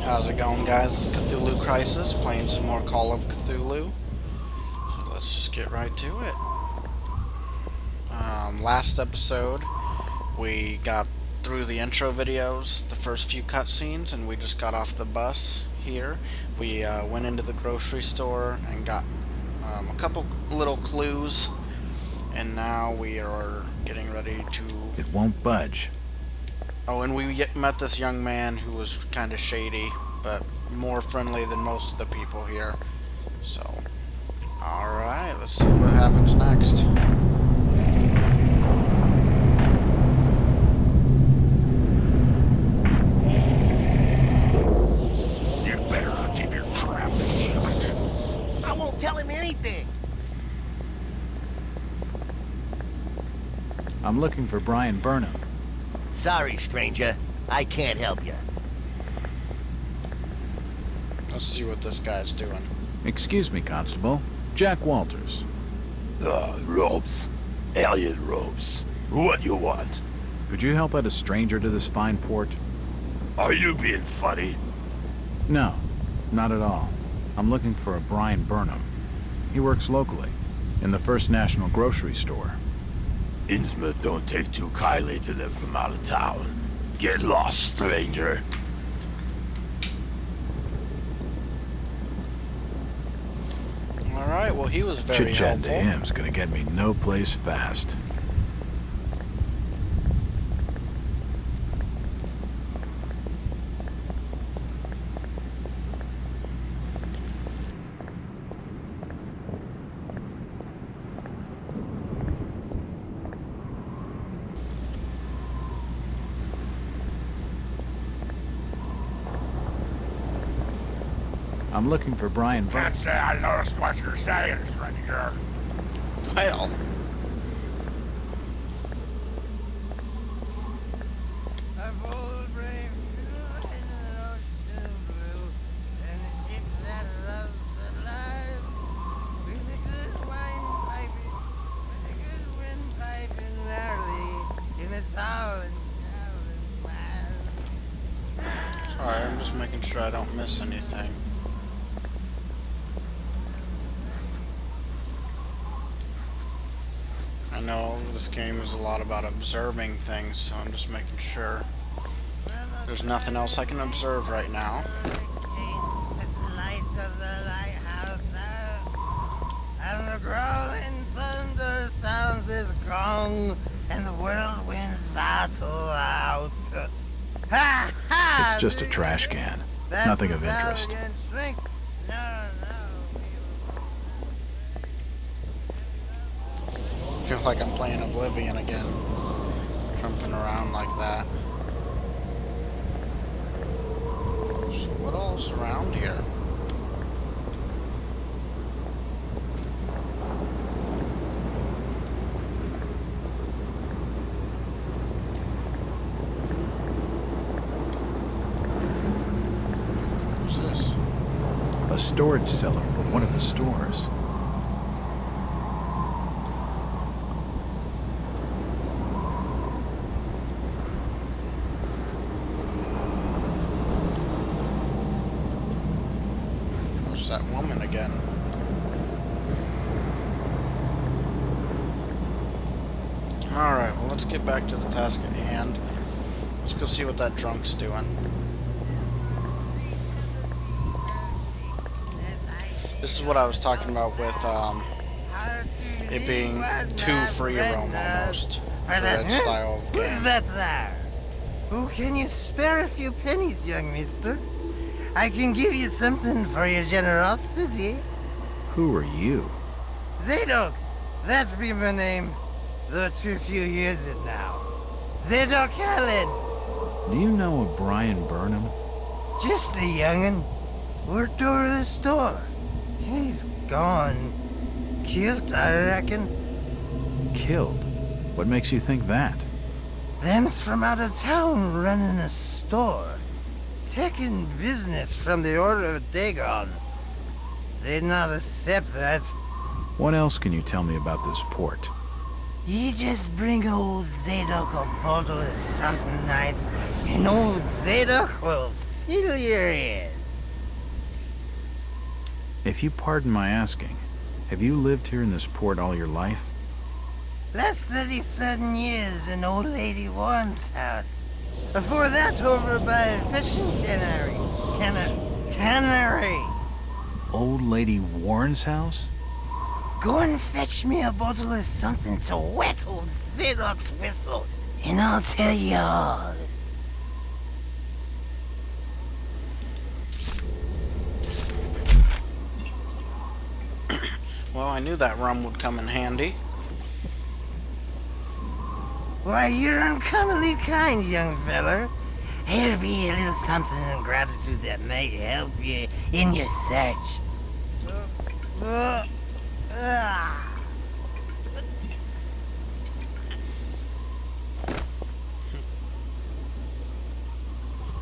How's it going, guys? It's Cthulhu Crisis, playing some more Call of Cthulhu. So let's just get right to it. Last episode, we got through the intro videos, the first few cutscenes, and we just got off the bus here. We went into the grocery store and got a couple little clues, and now we are getting ready to... It won't budge. Oh, and we met this young man who was kind of shady, but more friendly than most of the people here. So, alright, let's see what happens next. You better keep your trap shut. I won't tell him anything. I'm looking for Brian Burnham. Sorry, stranger. I can't help you. Let's see what this guy's doing. Excuse me, Constable. Jack Walters. Robes. Alien robes. What you want? Could you help out a stranger to this fine port? Are you being funny? No, not at all. I'm looking for a Brian Burnham. He works locally, in the First National grocery store. Innsmouth don't take too kindly to them from out of town. Get lost, stranger. Alright, well he was very Chit-chatting helpful. to him's gonna get me no place fast. I'm looking for Brian Burnham. Can't say I noticed what you're saying, stranger. Well, sorry, I'm just making sure I don't miss anything. I know this game is a lot about observing things, so I'm just making sure there's nothing else I can observe right now. And the growling thunder sounds his gong, and the whirlwinds battle out. Ha ha! It's just a trash can. Nothing of interest. I feel like I'm playing Oblivion again, jumping around like that. So what all's around here? What's this? A storage cellar for one of the stores. That woman again. Alright, well let's get back to the task at hand. Let's go see what that drunk's doing. This is what I was talking about with it being too free roam almost for that style of game. Who's that there? Oh, can you spare a few pennies, young mister? I can give you something for your generosity. Who are you? Zadok, that be my name, though too few use it now. Zadok Allen, Do you know a Brian Burnham? just a young'un. Worked over the store. He's gone. Killed, I reckon. Killed? What makes you think that? Them's from out of town running a store. Taking business from the Order of Dagon. They'd not accept that. What else can you tell me about this port? You just bring old Zadok a bottle of something nice, and old Zadok will Hilarious. If you pardon my asking, have you lived here in this port all your life? Last 37 years in old lady Warren's house. Before that, over by a fishing cannery. Cannery. Old Lady Warren's house? Go and fetch me a bottle of something to wet old Zadok's whistle, and I'll tell you all. Well, I knew that rum would come in handy. Why, you're uncommonly kind, young feller. Here'll be a little something in gratitude that might help you in your search.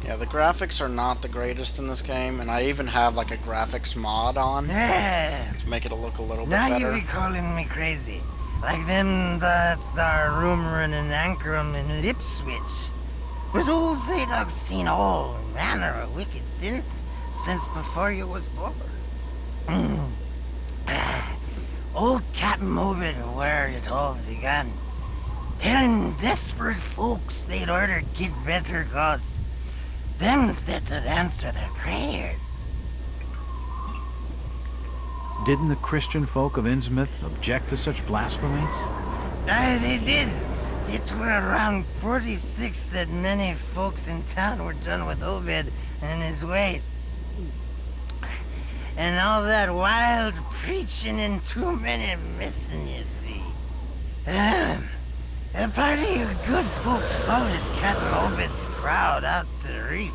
Yeah, the graphics are not the greatest in this game, and I even have like a graphics mod on to make it look a little bit Now better. you be calling me crazy. Like them that's there rumoring and anchoring in Ipswich. But old Zadok's seen all manner of wicked things since before you was born. Old Captain Obed, where it all began, telling desperate folks they'd order get better gods, them's that would answer their prayers. Didn't the Christian folk of Innsmouth object to such blasphemy? Aye, they did. It were around 46 that many folks in town were done with Obed and his ways. And all that wild preaching and too many missing, you see. A party of good folk followed Captain Obed's crowd out to the reef.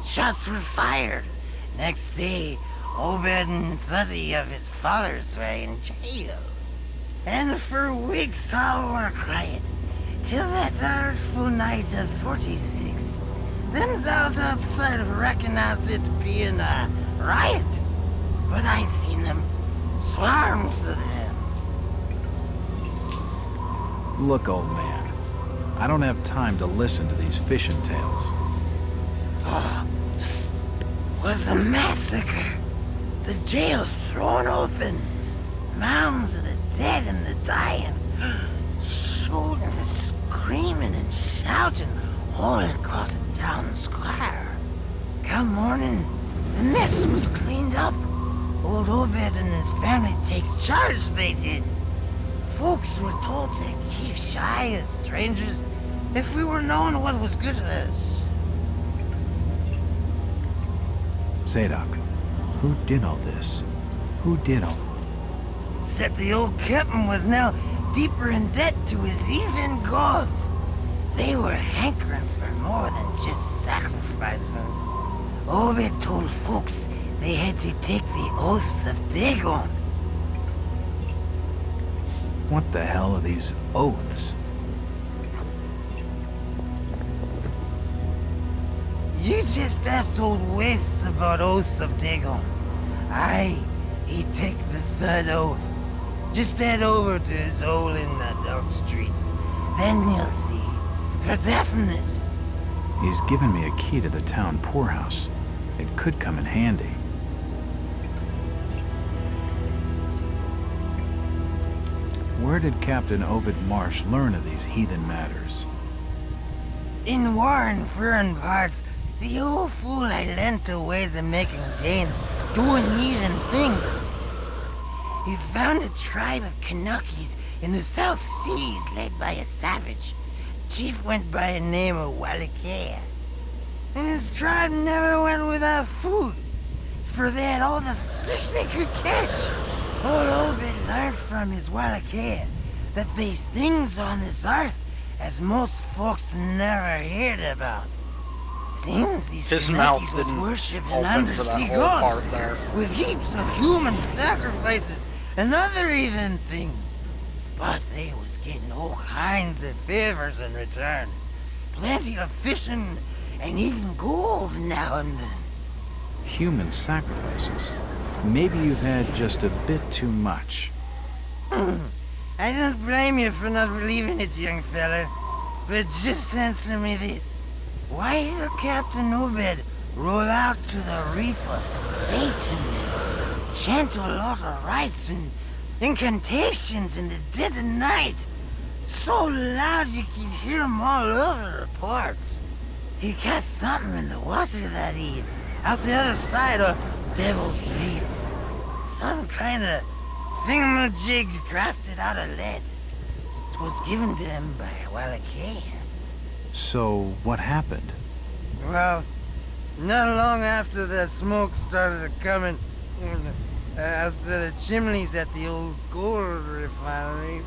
Shots were fired. Next day, Obed and 30 of his followers were in jail. And for weeks all were quiet, till that artful night of 46. Them's out outside reckoned out it being a riot. But I'd seen them, swarms of them. Look, old man, I don't have time to listen to these fishing tales. Was a massacre. The jail thrown open. Mounds of the dead and the dying. Shooting and screaming and shouting all across the town square. Come morning, the mess was cleaned up. Old Obed and his family takes charge, they did. Folks were told to keep shy as strangers if we were knowing what was good for us. Zadok, who did all this? Who did all this? Said the old captain was now deeper in debt to his heathen gods. They were hankering for more than just sacrificing. Obed told folks they had to take the oaths of Dagon. What the hell are these oaths? You just asked old Wes about oaths of Dagon. Aye, he take the third oath. Just head over to his hole in the Dark Street. Then you'll see. For definite. He's given me a key to the town poorhouse. It could come in handy. Where did Captain Obed Marsh learn of these heathen matters? In Warren foreign parts, the old fool I lent to ways of making gain, doing heathen things. He found a tribe of Kanakis in the South Seas led by a savage. Chief went by a name of Wallachia. And his tribe never went without food, for they had all the fish they could catch. Old Obed learned from his Wallachia that there's things on this earth as most folks never heard about. Seems these His Kanakis mouth was didn't worshiping open for that undersea whole gods part there. with heaps of human sacrifices and other heathen things. But they was getting all kinds of favors in return. Plenty of fishing and even gold now and then. Human sacrifices. Maybe you've had just a bit too much. I don't blame you for not believing it, young fella. But just answer me this. Why did Captain Obed roll out to the reef of Satan and chant a lot of rites and incantations in the dead of night, so loud you could hear 'em all over the port. He cast something in the water that eve, out the other side of Devil's Reef. Some kind of thingamajig crafted out of lead. It was given to him by Wallachie. So, what happened? Well, not long after the smoke started coming out the chimneys at the old gold refinery,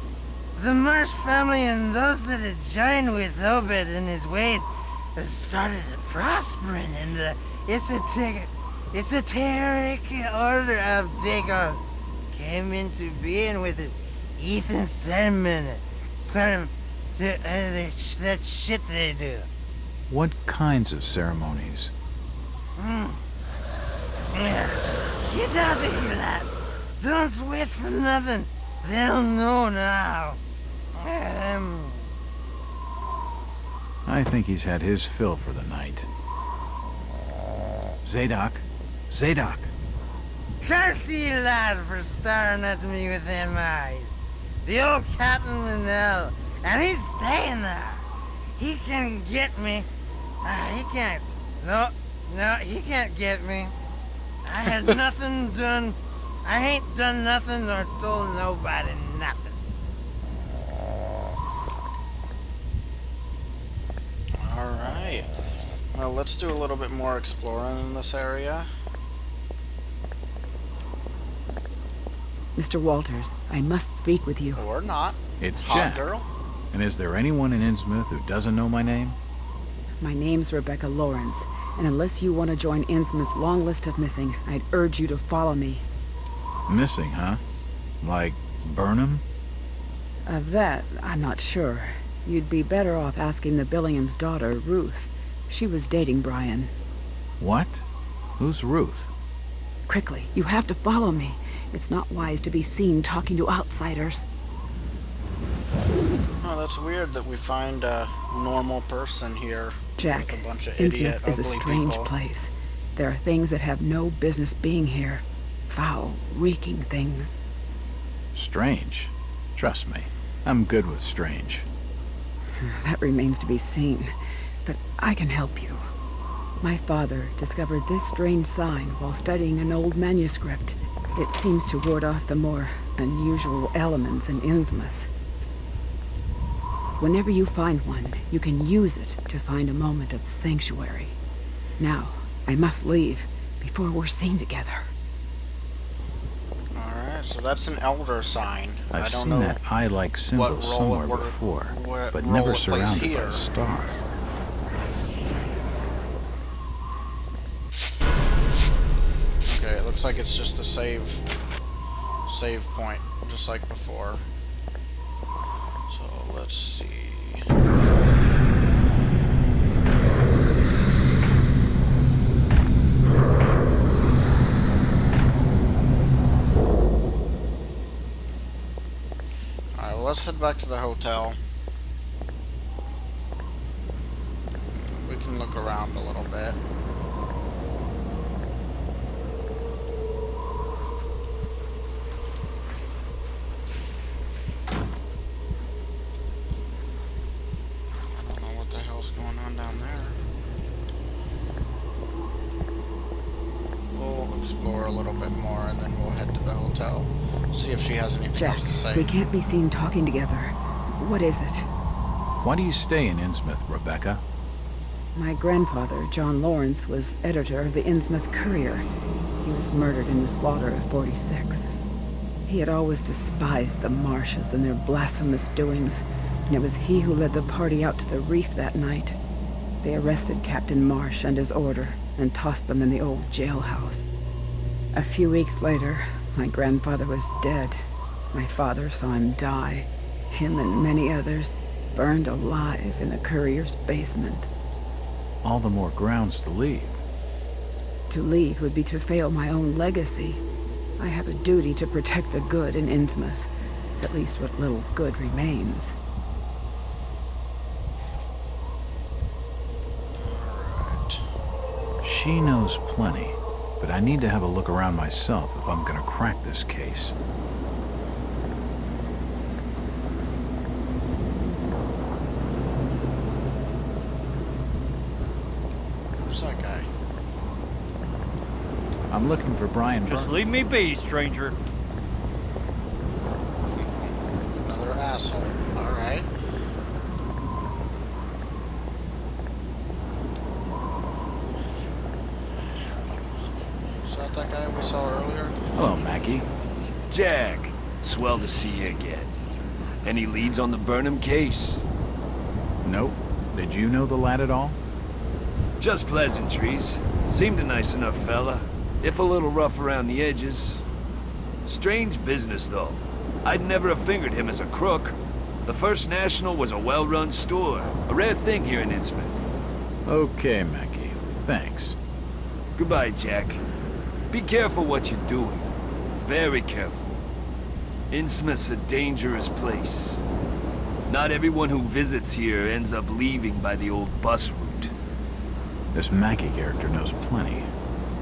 the Marsh family and those that had joined with Obed in his ways started prospering in the esoteric order of Dagon came into being with his Ethan sermon. That shit they do. What kinds of ceremonies? Yeah. Get out of here, lad. Don't wait for nothing. They'll know now. I think he's had his fill for the night. Zadok. Zadok. Curse you, lad, for staring at me with them eyes. The old Captain Manel, and he's staying there. He can get me. He can't. No, he can't get me. I had nothing done. I ain't done nothing or told nobody nothing. Alright. Well, let's do a little bit more exploring in this area. Mr. Walters, I must speak with you. Or not. It's Hot Jack. girl. And is there anyone in Innsmouth who doesn't know my name? My name's Rebecca Lawrence, and unless you want to join Innsmouth's long list of missing, I'd urge you to follow me. Missing, huh? Like Burnham? Of that, I'm not sure. You'd be better off asking the Billingham's daughter, Ruth. She was dating Brian. What? Who's Ruth? Quickly, you have to follow me. It's not wise to be seen talking to outsiders. Oh, that's weird that we find a normal person here Jack, with a bunch of idiot, Innsmouth is a ugly strange people. place. There are things that have no business being here. Foul, reeking things. Strange. Trust me, I'm good with strange. That remains to be seen, but I can help you. My father discovered this strange sign while studying an old manuscript. It seems to ward off the more unusual elements in Innsmouth. Whenever you find one, you can use it to find a moment of sanctuary. Now, I must leave before we're seen together. Alright, so that's an elder sign. I I've don't seen know that eye-like symbol role somewhere it would- before, what but role never it plays surrounded by here. a star. Okay, it looks like it's just a save point, just like before. So let's see. Alright, well, let's head back to the hotel. We can look around a little bit. Going on down there. We'll explore a little bit more and then we'll head to the hotel. See if she has anything Jack, else to say. we can't be seen talking together. What is it? Why do you stay in Innsmouth, Rebecca? My grandfather, John Lawrence, was editor of the Innsmouth Courier. He was murdered in the slaughter of 46. He had always despised the Marshes and their blasphemous doings, and it was he who led the party out to the reef that night. They arrested Captain Marsh and his order and tossed them in the old jailhouse. A few weeks later, my grandfather was dead. My father saw him die. Him and many others burned alive in the Courier's basement. All the more grounds to leave. To leave would be to fail my own legacy. I have a duty to protect the good in Innsmouth, at least what little good remains. Alright. She knows plenty, but I need to have a look around myself if I'm gonna crack this case. Who's that guy? I'm looking for Brian Just Burnham. leave me be, stranger. Another asshole. Alright. Is that guy we saw earlier? Hello, Maggie. Jack, swell to see you again. Any leads on the Burnham case? Nope. Did you know the lad at all? Just pleasantries. Seemed a nice enough fella, if a little rough around the edges. Strange business, though. I'd never have fingered him as a crook. The First National was a well-run store, a rare thing here in Innsmouth. Okay, Maggie. Thanks. Goodbye, Jack. Be careful what you're doing. Very careful. Innsmouth's a dangerous place. Not everyone who visits here ends up leaving by the old bus route. This Maggie character knows plenty,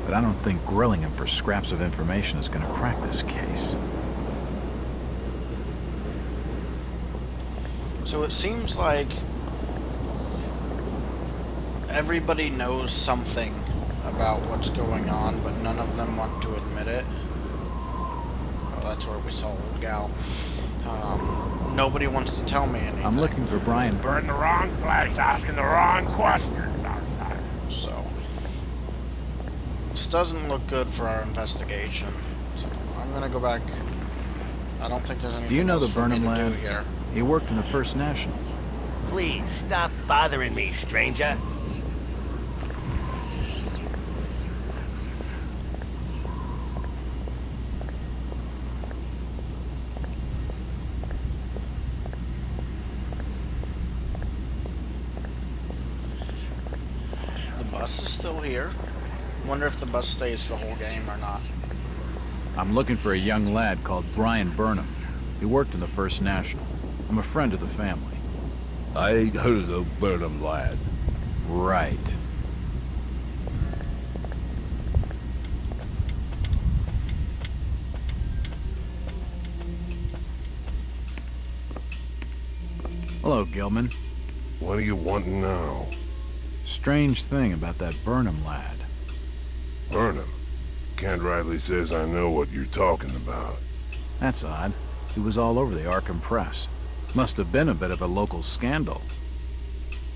but I don't think grilling him for scraps of information is gonna crack this case. So it seems like everybody knows something about what's going on, but none of them want to admit it. Oh, that's where we saw old gal. Nobody wants to tell me anything. I'm looking for Brian We're in the wrong place, asking the wrong questions, outside. So this doesn't look good for our investigation. So I'm gonna go back. I don't think there's anything Do you know else the for me Burnham to do lad? here. He worked in the First National. Please, stop bothering me, stranger. The bus is still here. Wonder if the bus stays the whole game or not. I'm looking for a young lad called Brian Burnham. He worked in the First National. I'm a friend of the family. I ain't heard of no Burnham lad. Right. Hello, Gilman. What do you want now? Strange thing about that Burnham lad. Burnham? Kent Riley says I know what you're talking about. That's odd. He was all over the Arkham Press. Must have been a bit of a local scandal.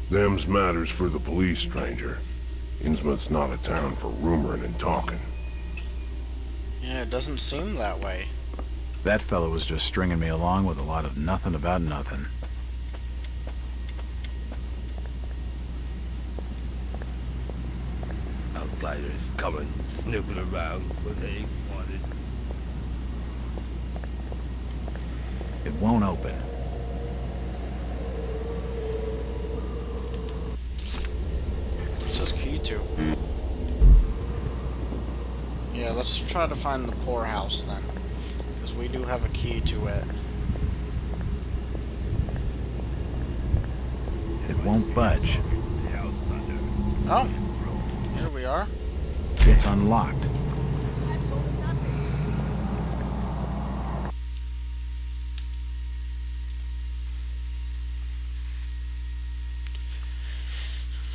Them's matters for the police, stranger. Innsmouth's not a town for rumoring and talking. Yeah, it doesn't seem that way. That fellow was just stringing me along with a lot of nothing about nothing. Outsiders coming, snooping around what they wanted. It won't open. It says key to. Yeah, let's try to find the poorhouse then. Because we do have a key to it. It won't budge. Oh! Here we are. It's unlocked.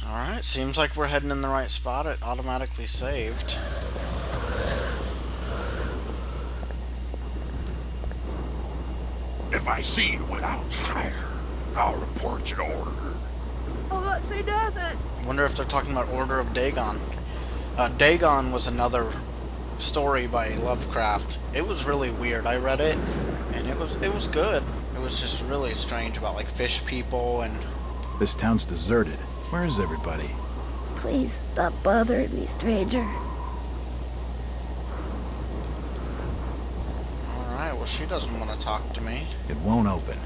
Alright, seems like we're heading in the right spot. It automatically saved. If I see you without fire, I'll report you to order. I wonder if they're talking about Order of Dagon. Dagon was another story by Lovecraft. It was really weird. I read it, and it was good. It was just really strange about like fish people and. This town's deserted. Where is everybody? Please stop bothering me, stranger. Alright, well she doesn't want to talk to me. It won't open.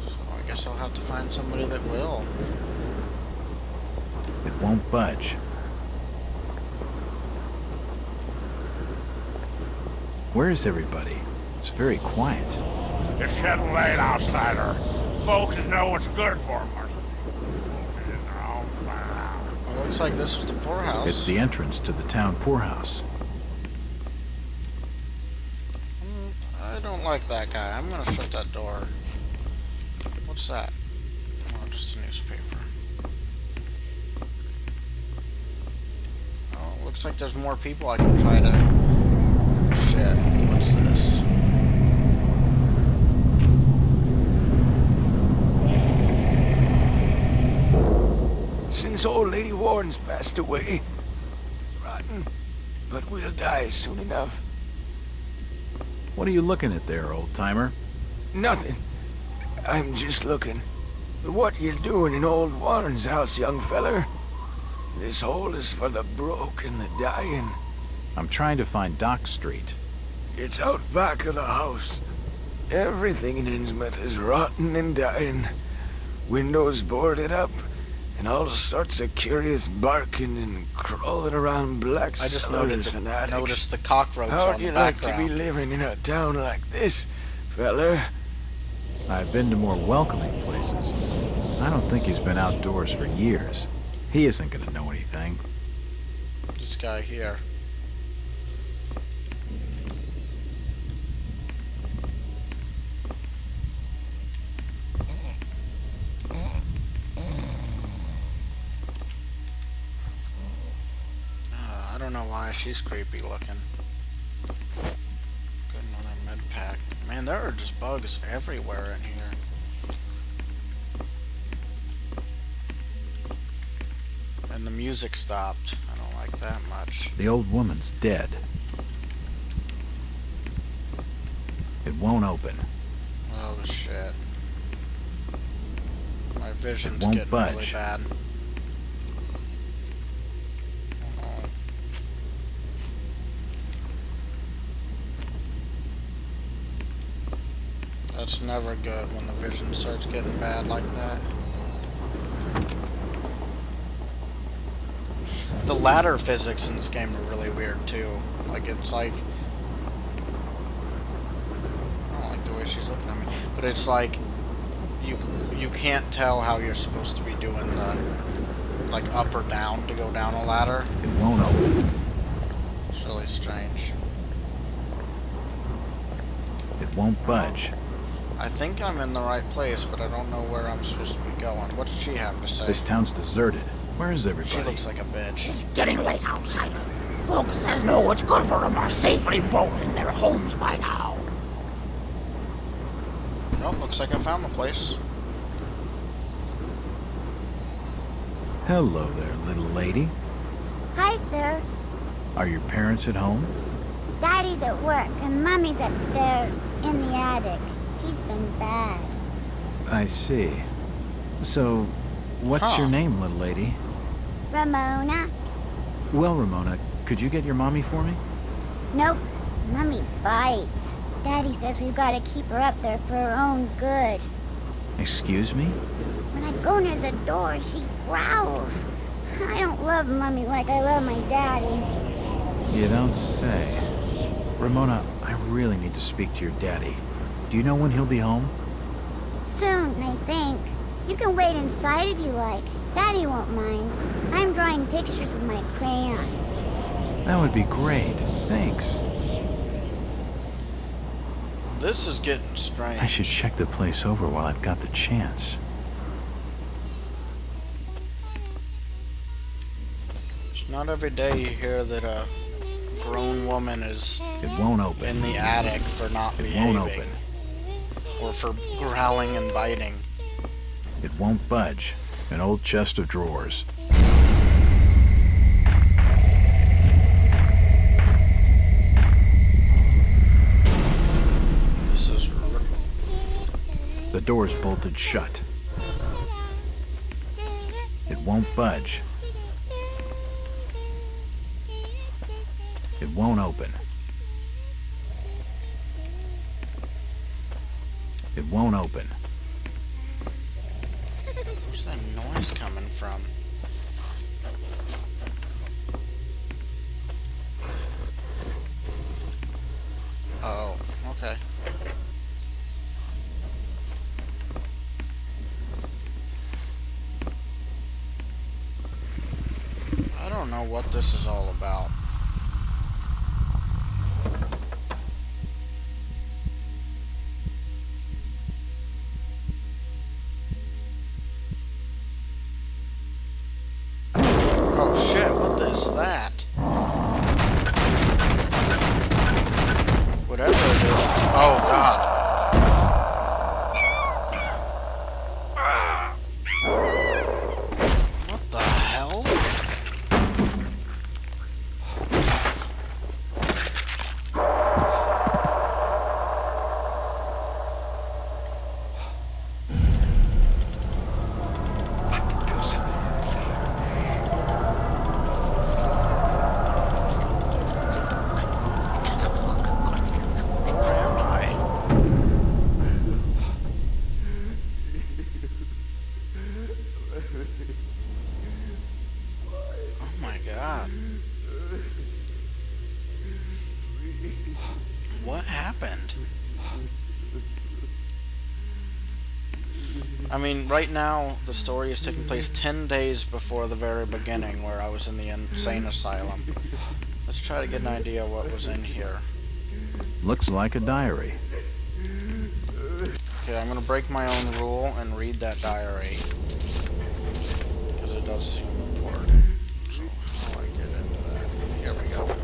So I guess I'll have to find somebody that will. It won't budge. Where is everybody? It's very quiet. It's getting late, outsider. Folks know what's good for them. Folks are in their homes by now. Well, Looks like this is the poorhouse. It's the entrance to the town poorhouse. I don't like that guy. I'm gonna shut that door. What's that? Oh, just a newspaper. Oh, looks like there's more people I can try to... Shit, what's this? Since old Lady Warren's passed away, it's rotten, but we'll die soon enough. What are you looking at there, old-timer? Nothing. I'm just looking. What you doing in old Warren's house, young feller? This hole is for the broke and the dying. I'm trying to find Dock Street. It's out back of the house. Everything in Innsmouth is rotten and dying. Windows boarded up, and all sorts of curious barking and crawling around black I just cellars and attics. noticed the cockroach How'd on you the like to background. be living in a town like this, feller? I've been to more welcoming places. I don't think he's been outdoors for years. He isn't gonna know anything. This guy here. I don't know why she's creepy looking. Good, another med pack. Man, there are just bugs everywhere in here. And the music stopped. I don't like that much. The old woman's dead. It won't open. Oh shit. My vision's It won't getting really budge. bad. Oh. That's never good when the vision starts getting bad like that. The ladder physics in this game are really weird too. Like it's like, I don't like the way she's looking at me, but it's like you can't tell how you're supposed to be doing the like up or down to go down a ladder. It won't open. It's really strange. It won't budge. I think I'm in the right place, but I don't know where I'm supposed to be going. What does she have to say? This town's deserted. Where is She everybody? looks like a bitch. It's getting late outside. Folks that know what's good for them are safely both in their homes by now. Nope, looks like I found the place. Hello there, little lady. Hi, sir. Are your parents at home? Daddy's at work and Mommy's upstairs in the attic. She's been bad. I see. So, what's your name, little lady? Ramona? Well, Ramona, could you get your mommy for me? Nope. Mommy bites. Daddy says we've got to keep her up there for her own good. Excuse me? When I go near the door, she growls. I don't love Mommy like I love my daddy. You don't say. Ramona, I really need to speak to your daddy. Do you know when he'll be home? Soon, I think. You can wait inside if you like. Daddy won't mind. I'm drawing pictures with my crayons. That would be great. Thanks. This is getting strange. I should check the place over while I've got the chance. It's not every day you hear that a grown woman is It won't open. in the attic for not It won't behaving. open. Or for growling and biting. It won't budge. An old chest of drawers. This is... The door's bolted shut. It won't budge. It won't open. It won't open. Where's that noise coming from? Oh, okay. know what this is all about. Oh shit, what is that? Whatever it is. Oh god. What the hell? What happened? I mean, right now, the story is taking place 10 days before the very beginning, where I was in the insane asylum. Let's try to get an idea what was in here. Looks like a diary. Okay, I'm gonna break my own rule and read that diary. Because it does seem important. So, how do I get into that? Here we go.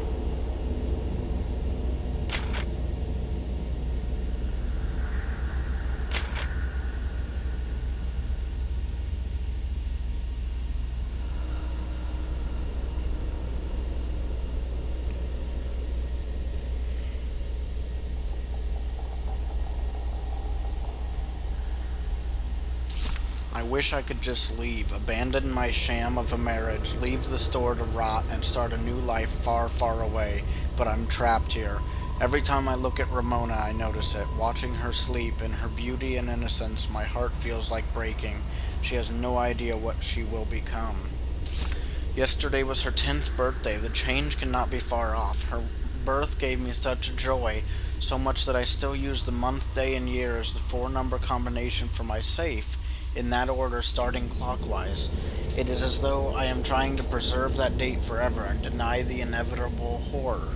I wish I could just leave, abandon my sham of a marriage, leave the store to rot, and start a new life far, far away, but I'm trapped here. Every time I look at Ramona, I notice it. Watching her sleep, in her beauty and innocence, my heart feels like breaking. She has no idea what she will become. Yesterday was her 10th birthday. The change cannot be far off. Her birth gave me such joy, so much that I still use the month, day, and year as the 4-number combination for my safe. In that order, starting clockwise. It is as though I am trying to preserve that date forever and deny the inevitable horror.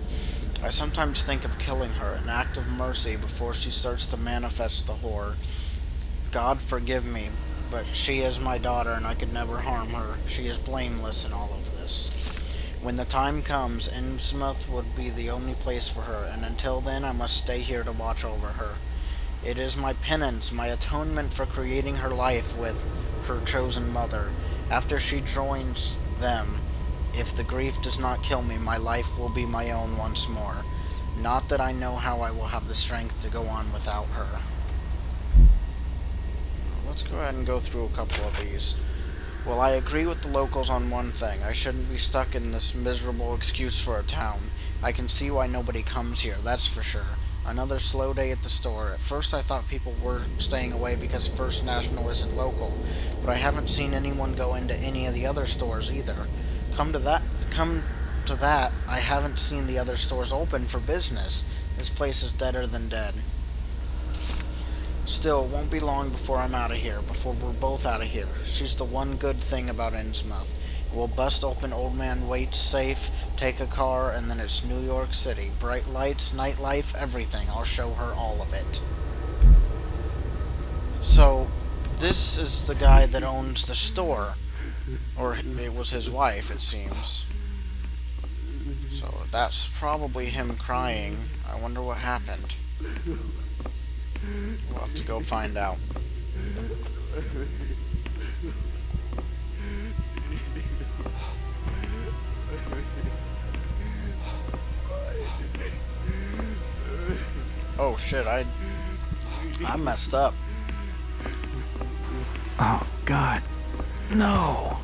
I sometimes think of killing her, an act of mercy before she starts to manifest the horror. God forgive me, but she is my daughter and I could never harm her. She is blameless in all of this. When the time comes, Innsmouth would be the only place for her, and until then I must stay here to watch over her. It is my penance, my atonement for creating her life with her chosen mother. After she joins them, if the grief does not kill me, my life will be my own once more. Not that I know how I will have the strength to go on without her. Let's go ahead and go through a couple of these. Well, I agree with the locals on one thing. I shouldn't be stuck in this miserable excuse for a town. I can see why nobody comes here, that's for sure. Another slow day at the store. At first I thought people were staying away because First National isn't local, but I haven't seen anyone go into any of the other stores either. Come to that, I haven't seen the other stores open for business. This place is deader than dead. Still, it won't be long before I'm out of here, before we're both out of here. She's the one good thing about Innsmouth. We'll bust open Old Man Waite's safe, take a car, and then it's New York City. Bright lights, nightlife, everything. I'll show her all of it. So, this is the guy that owns the store. Or it was his wife, it seems. So, that's probably him crying. I wonder what happened. We'll have to go find out. Oh shit, I messed up. Oh, God. No.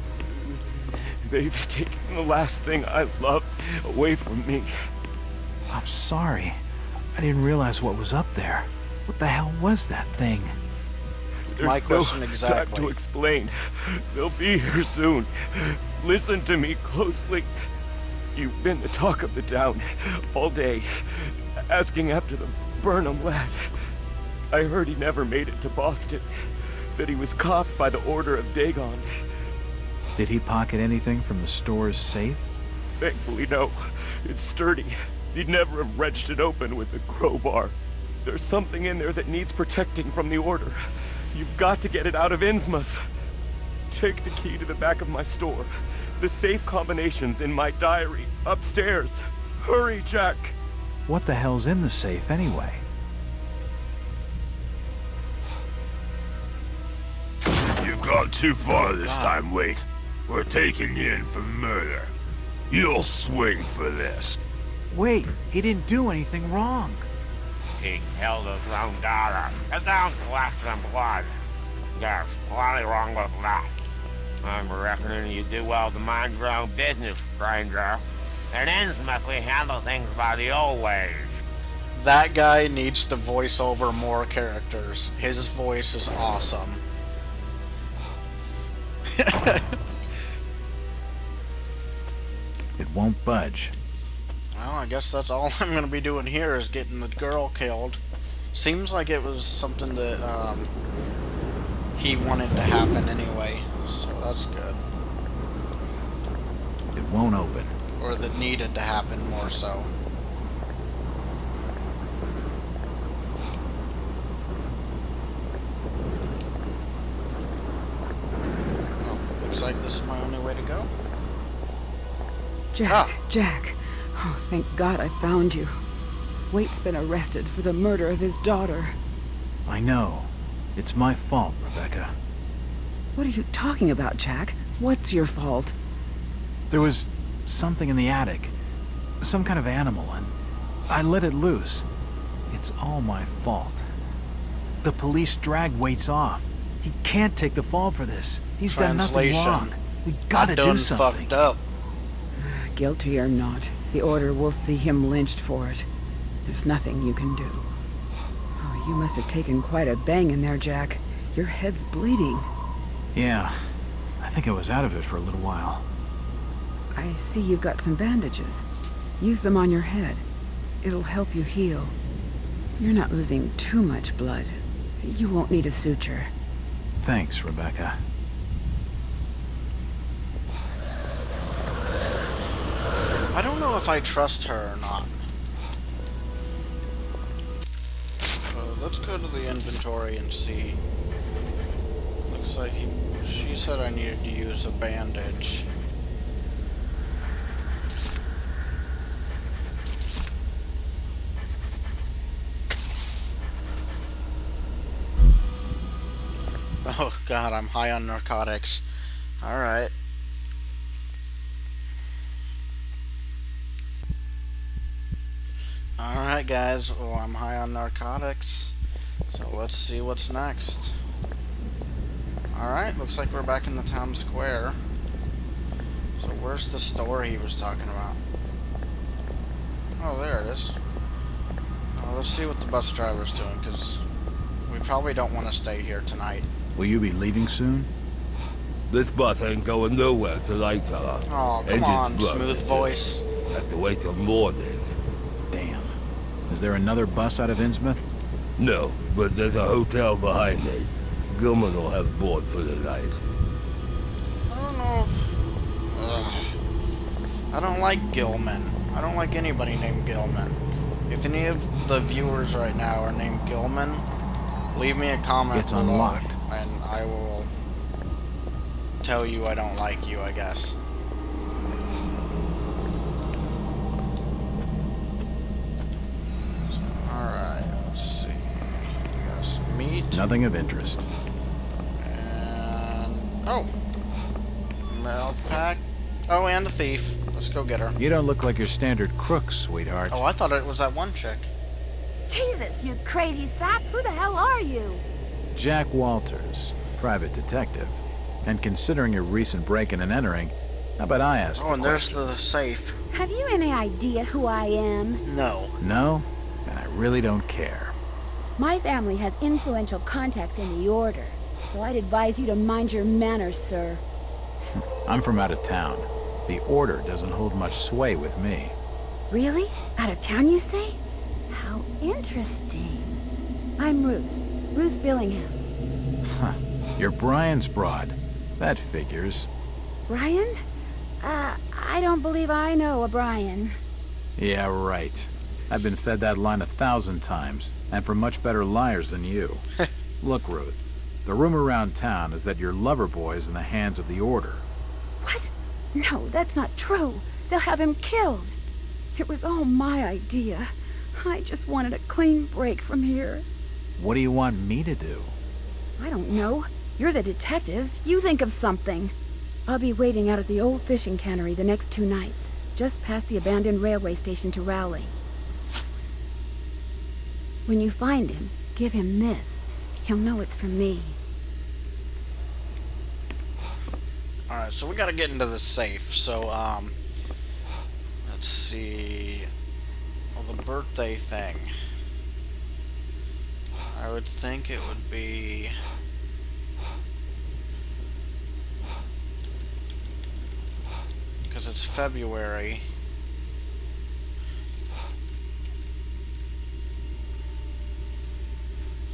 They've taken the last thing I loved away from me. I'm sorry. I didn't realize what was up there. What the hell was that thing? My question There's no exactly. time to explain. They'll be here soon. Listen to me closely. You've been the talk of the town all day, asking after the Burnham lad. I heard he never made it to Boston, that he was caught by the order of Dagon. Did he pocket anything from the store's safe? Thankfully, no. It's sturdy. You'd never have wrenched it open with a crowbar. There's something in there that needs protecting from the Order. You've got to get it out of Innsmouth. Take the key to the back of my store. The safe combination's in my diary, upstairs. Hurry, Jack. What the hell's in the safe anyway? You've gone too far this time, Wait. We're taking you in for murder. You'll swing for this. Wait, he didn't do anything wrong. He killed his own daughter. It don't left in blood. There's plenty wrong with that. I'm reckoning you do well to mind your own business, stranger. In Innsmouth, we handle things by the old ways. That guy needs to voice over more characters. His voice is awesome. It won't budge. Well, I guess that's all I'm going to be doing here is getting the girl killed. Seems like it was something that he wanted to happen anyway, so that's good. It won't open. Or that needed to happen more so. Oh, looks like this is my only way to go. Jack, Jack. Oh, thank God I found you. Waite's been arrested for the murder of his daughter. I know. It's my fault, Rebecca. What are you talking about, Jack? What's your fault? There was something in the attic. Some kind of animal, and I let it loose. It's all my fault. The police dragged Waits off. He can't take the fall for this. He's done nothing wrong. We gotta do something. Fucked up. Guilty or not, the Order will see him lynched for it. There's nothing you can do. Oh, you must have taken quite a bang in there, Jack. Your head's bleeding. Yeah, I think I was out of it for a little while. I see you've got some bandages. Use them on your head. It'll help you heal. You're not losing too much blood. You won't need a suture. Thanks, Rebecca. I don't know if I trust her or not. Let's go to the inventory and see. Looks like she said I needed to use a bandage. Oh God, I'm high on narcotics. Alright. Alright guys, well, I'm high on narcotics. So let's see what's next. Alright, looks like we're back in the town square. So where's the store he was talking about? Oh, there it is. Let's see what the bus driver's doing, because we probably don't want to stay here tonight. Will you be leaving soon? This bus ain't going nowhere tonight, fella. Oh, come on, smooth voice. Have to wait till morning. Damn. Is there another bus out of Innsmouth? No, but there's a hotel behind me. Gilman will have board for the night. I don't know if... I don't like Gilman. I don't like anybody named Gilman. If any of the viewers right now are named Gilman, leave me a comment It's unlocked. and I will tell you I don't like you, I guess. So, alright, let's see. We got some meat. Nothing of interest. And... oh! Mouth pack. Oh, and a thief. Let's go get her. You don't look like your standard crook, sweetheart. Oh, I thought it was that one chick. Jesus, you crazy sap! Who the hell are you? Jack Walters, private detective. And considering your recent break-in and entering, how about I ask Oh, and there's the safe. Have you any idea who I am? No. No? Then I really don't care. My family has influential contacts in the Order, so I'd advise you to mind your manners, sir. I'm from out of town. The Order doesn't hold much sway with me. Really? Out of town, you say? How interesting. I'm Ruth. Ruth Billingham. Huh. You're Brian's broad. That figures. Brian? I don't believe I know a Brian. Yeah, right. I've been fed that line 1,000 times, and from much better liars than you. Look, Ruth, the rumor around town is that your lover boy is in the hands of the Order. What? No, that's not true. They'll have him killed. It was all my idea. I just wanted a clean break from here. What do you want me to do? I don't know. You're the detective. You think of something. I'll be waiting out at the old fishing cannery the next 2 nights, just past the abandoned railway station to Rowley. When you find him, give him this. He'll know it's from me. Alright, so we gotta get into the safe. So, let's see. Well, the birthday thing. I would think it would be... because it's February.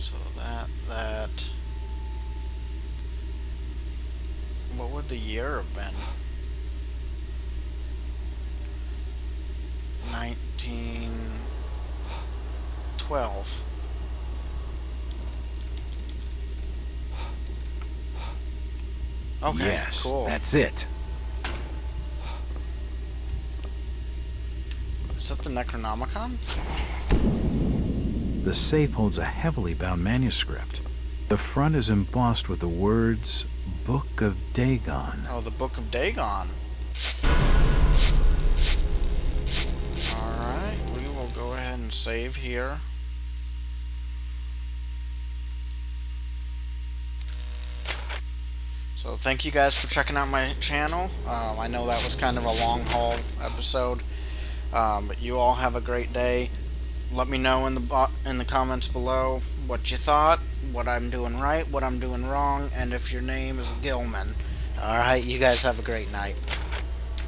So that... What would the year have been? 1912. Okay, yes, cool. That's it. Is that the Necronomicon? The safe holds a heavily bound manuscript. The front is embossed with the words, Book of Dagon. Oh, the Book of Dagon. Alright, we will go ahead and save here. So thank you guys for checking out my channel. I know that was kind of a long haul episode, but you all have a great day. Let me know in the comments below what you thought, what I'm doing right, what I'm doing wrong, and if your name is Gilman. Alright, you guys have a great night.